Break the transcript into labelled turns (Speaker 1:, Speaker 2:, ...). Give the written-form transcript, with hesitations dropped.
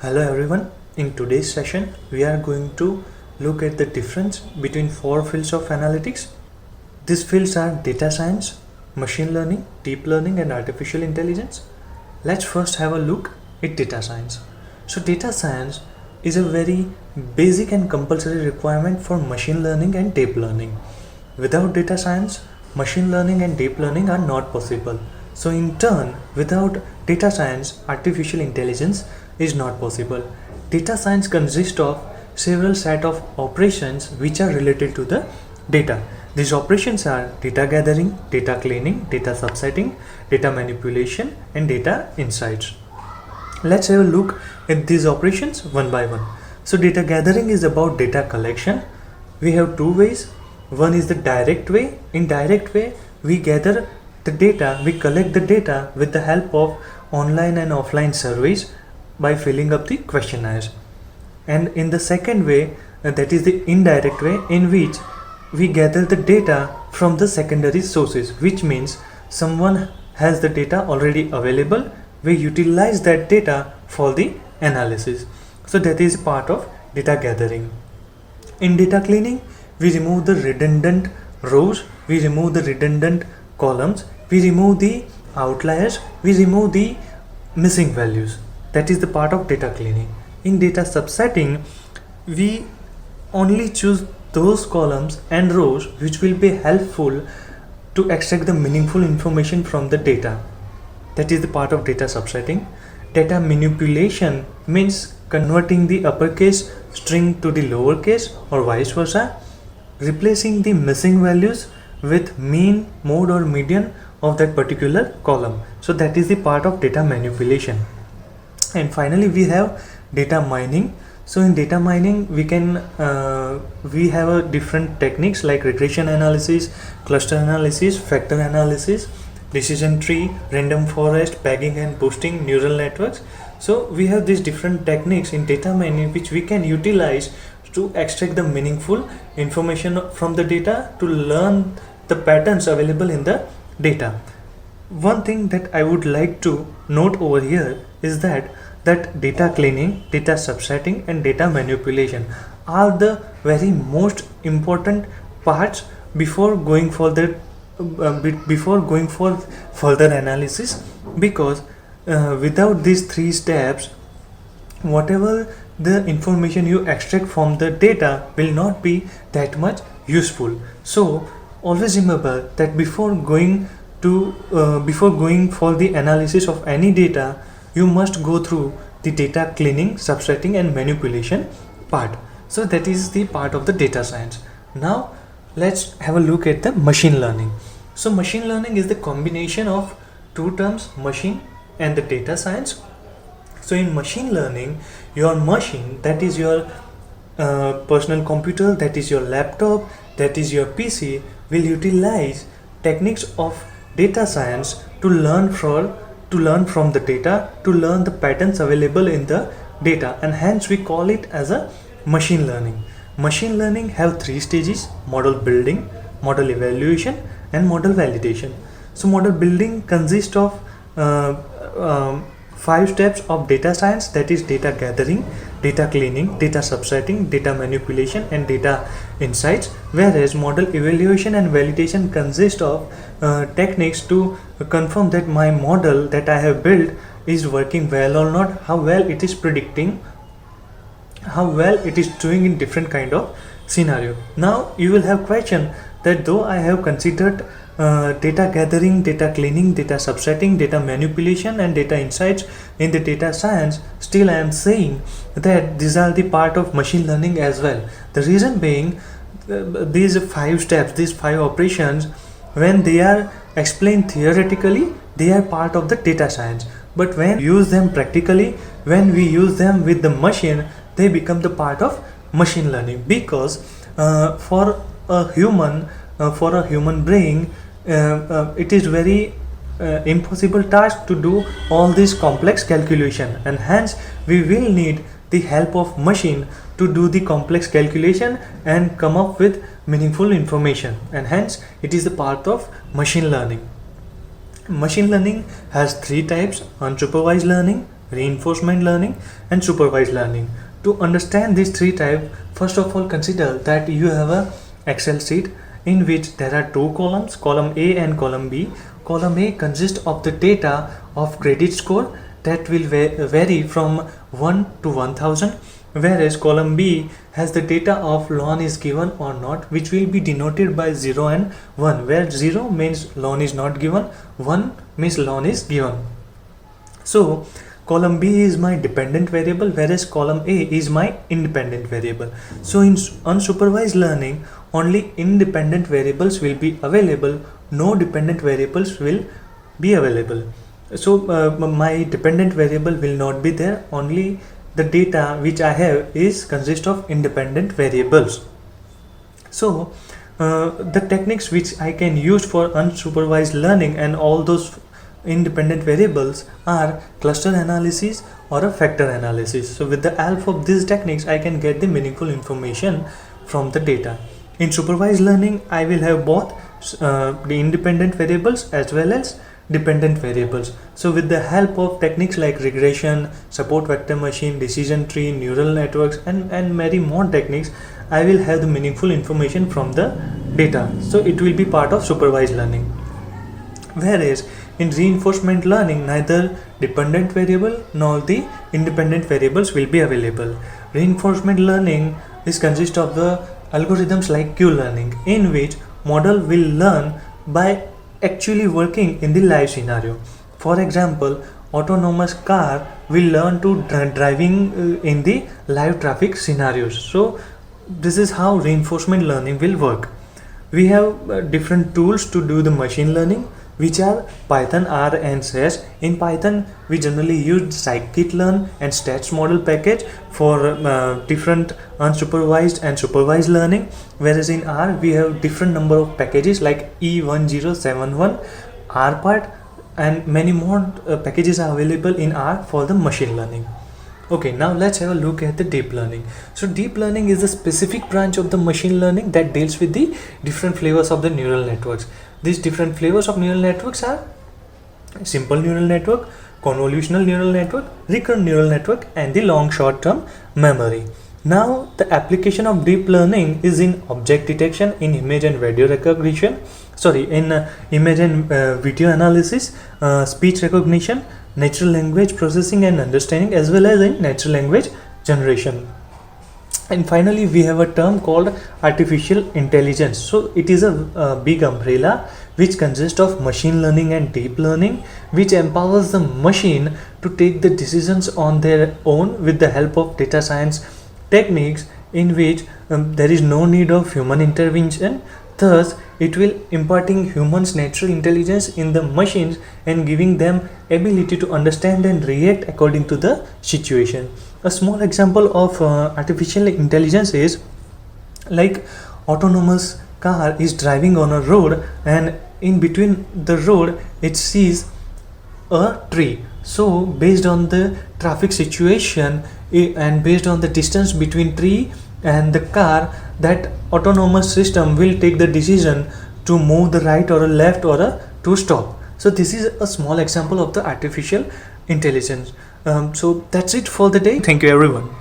Speaker 1: Hello everyone. In today's session, we are going to look at the difference between four fields of analytics. These fields are data science, machine learning, deep learning, and artificial intelligence. Let's first have a look at data science. So data science is a very basic and compulsory requirement for machine learning and deep learning. Without data science, machine learning and deep learning are not possible. So in turn, without data science, artificial intelligence is not possible. Data science consists of several set of operations which are related to the data. These operations are data gathering, data cleaning, data subsetting, data manipulation, and data insights. Let's have a look at these operations one by one. So data gathering is about data collection. We have two ways. One is the direct way. In direct way, we gather the data, we collect the data with the help of online and offline surveys by filling up the questionnaires. And in the second way, that is the indirect way, in which we gather the data from the secondary sources, which means someone has the data already available, we utilize that data for the analysis. So that is part of data gathering. In data cleaning, we remove the redundant rows, we remove the redundant columns, we remove the outliers, we remove the missing values. That is the part of data cleaning. In data subsetting, we only choose those columns and rows which will be helpful to extract the meaningful information from the data. That is the part of data subsetting. Data manipulation means converting the uppercase string to the lowercase or vice versa, replacing the missing values with mean, mode, or median of that particular column. So that is the part of data manipulation. And finally, we have data mining. So in data mining, we have a different techniques like regression analysis, cluster analysis, factor analysis, decision tree, random forest, bagging and boosting, neural networks. So we have these different techniques in data mining which we can utilize to extract the meaningful information from the data, to learn the patterns available in the data. One thing that I would like to note over here is that data cleaning, data subsetting, and data manipulation are the very most important parts before going for further analysis, because without these three steps, whatever the information you extract from the data will not be that much useful. So always remember that before going for the analysis of any data, you must go through the data cleaning, subsetting, and manipulation part. So that is the part of the data science. Now let's have a look at the machine learning. So machine learning is the combination of two terms, machine and the data science. So in machine learning, your machine, that is your personal computer, that is your laptop, that is your PC, will utilize techniques of data science to learn from the data, to learn the patterns available in the data, and hence we call it as a machine learning. Machine learning have three stages: model building, model evaluation, and model validation. So model building consists of 5 steps of data science, that is data gathering, data cleaning, data subsetting, data manipulation, and data insights, whereas model evaluation and validation consist of techniques to confirm that my model that I have built is working well or not, how well it is predicting, how well it is doing in different kind of scenario. Now you will have question that though I have considered data gathering, data cleaning, data subsetting, data manipulation, and data insights in the data science, still I am saying that these are the part of machine learning as well. The reason being, these 5 steps, these 5 operations, when they are explained theoretically, they are part of the data science, but when we use them practically, when we use them with the machine, they become the part of machine learning. Because for a human brain, it is very impossible task to do all this complex calculation, and hence we will need the help of machine to do the complex calculation and come up with meaningful information, and hence it is the part of machine learning. Machine learning has 3 types: unsupervised learning, reinforcement learning, and supervised learning. To understand these three types, first of all consider that you have a Excel sheet in which there are two columns, column A and column B. Column A consists of the data of credit score that will vary from 1 to 1000, whereas column B has the data of loan is given or not, which will be denoted by 0 and 1, where 0 means loan is not given, 1 means loan is given. So column B is my dependent variable, whereas column A is my independent variable. So in unsupervised learning, only independent variables will be available, no dependent variables will be available. So my dependent variable will not be there, only the data which I have is consist of independent variables. So the techniques which I can use for unsupervised learning and all those independent variables are cluster analysis or a factor analysis. So with the help of these techniques, I can get the meaningful information from the data. In supervised learning, I will have both the independent variables as well as dependent variables. So with the help of techniques like regression, support vector machine, decision tree, neural networks, and many more techniques, I will have the meaningful information from the data. So it will be part of supervised learning. Whereas in reinforcement learning, neither dependent variable nor the independent variables will be available. Reinforcement learning is consist of the algorithms like Q-learning, in which model will learn by actually working in the live scenario. For example, autonomous car will learn to driving in the live traffic scenarios. So this is how reinforcement learning will work. We have different tools to do the machine learning, which are Python, R, and SAS. In Python, we generally use scikit-learn and stats model package for different unsupervised and supervised learning, whereas in R, we have different number of packages like E1071, RPart, and many more packages are available in R for the machine learning. Okay, now let's have a look at the deep learning. So deep learning is a specific branch of the machine learning that deals with the different flavors of the neural networks. These different flavors of neural networks are simple neural network, convolutional neural network, recurrent neural network, and the long short-term memory. Now the application of deep learning is in object detection, in image and video recognition, in image and video analysis, speech recognition, natural language processing and understanding, as well as in natural language generation. And finally, we have a term called artificial intelligence. So it is a big umbrella which consists of machine learning and deep learning, which empowers the machine to take the decisions on their own with the help of data science techniques, in which there is no need of human intervention. Thus, it will imparting humans' natural intelligence in the machines and giving them ability to understand and react according to the situation. A small example of artificial intelligence is like autonomous car is driving on a road, and in between the road it sees a tree. So based on the traffic situation and based on the distance between tree and the car, that autonomous system will take the decision to move the right or a left or to stop. So this is a small example of the artificial intelligence. So that's it for the day. Thank you everyone.